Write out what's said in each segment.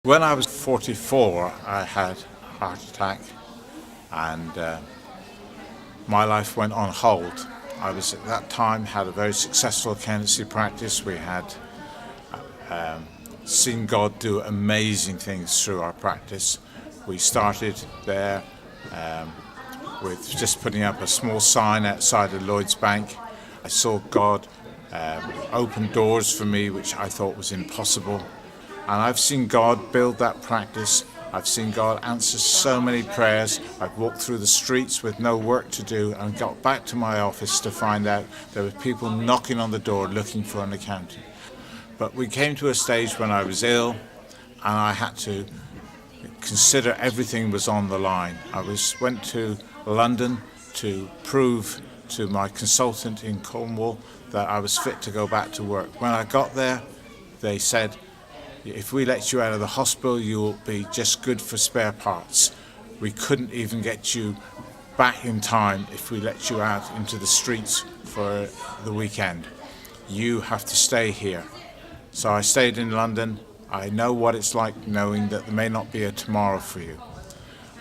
When I was 44, I had a heart attack, and my life went on hold. I was at that time had a very successful accountancy practice. We had seen God do amazing things through our practice. We started there with just putting up a small sign outside of Lloyds Bank. I saw God open doors for me which I thought was impossible. And I've seen God build that practice. I've seen God answer so many prayers. I've walked through the streets with no work to do and got back to my office to find out there were people knocking on the door looking for an accountant. But we came to a stage when I was ill and I had to consider everything was on the line. I went to London to prove to my consultant in Cornwall that I was fit to go back to work. When I got there, they said, if we let you out of the hospital, you'll be just good for spare parts. We couldn't even get you back in time if we let you out into the streets for the weekend. You have to stay here. So I stayed in London. I know what it's like knowing that there may not be a tomorrow for you.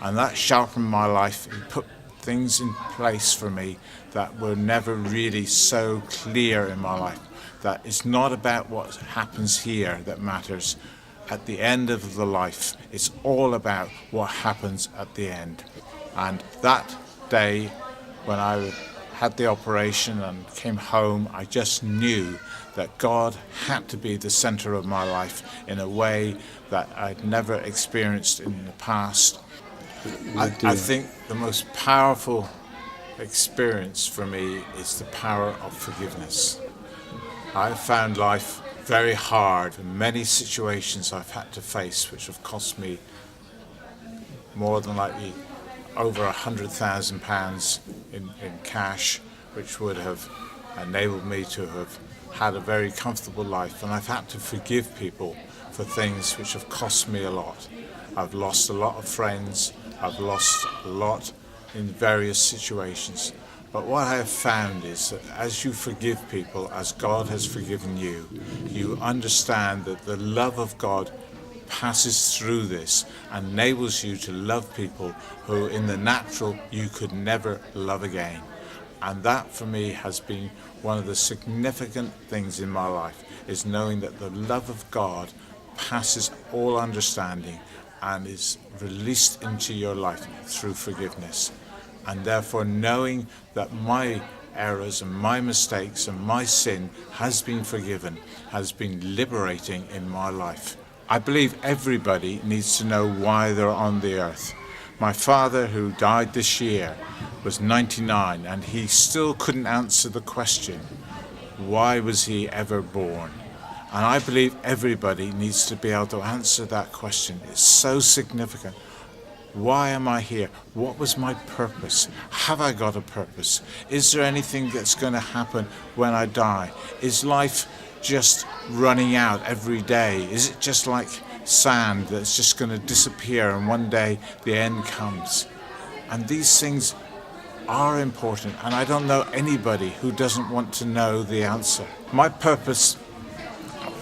And that sharpened my life and put things in place for me that were never really so clear in my life. That it's not about what happens here that matters at the end of the life. It's all about what happens at the end. And that day when I had the operation and came home, I just knew that God had to be the center of my life in a way that I'd never experienced in the past. I think the most powerful experience for me is the power of forgiveness. I've found life very hard, and many situations I've had to face which have cost me more than likely over £100,000 in cash, which would have enabled me to have had a very comfortable life. And I've had to forgive people for things which have cost me a lot. I've lost a lot of friends, I've lost a lot in various situations. But what I have found is that as you forgive people, as God has forgiven you, you understand that the love of God passes through this and enables you to love people who in the natural you could never love again. And that for me has been one of the significant things in my life, is knowing that the love of God passes all understanding and is released into your life through forgiveness. And therefore knowing that my errors and my mistakes and my sin has been forgiven has been liberating in my life. I believe everybody needs to know why they're on the earth. My father, who died this year, was 99 and he still couldn't answer the question, why was he ever born? And I believe everybody needs to be able to answer that question. It's so significant. Why am I here? What was my purpose? Have I got a purpose? Is there anything that's going to happen when I die? Is life just running out every day? Is it just like sand that's just going to disappear and one day the end comes? And these things are important, and I don't know anybody who doesn't want to know the answer. My purpose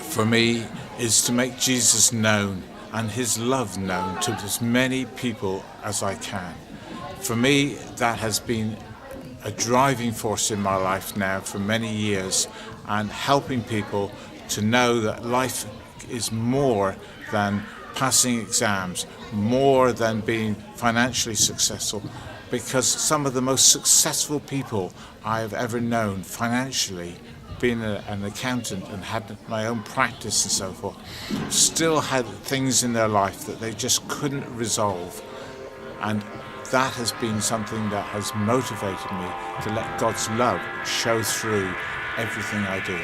for me is to make Jesus known and his love known to as many people as I can. For me, that has been a driving force in my life now for many years, and helping people to know that life is more than passing exams, more than being financially successful, because some of the most successful people I have ever known financially, being an accountant and had my own practice and so forth, still had things in their life that they just couldn't resolve. And that has been something that has motivated me to let God's love show through everything I do.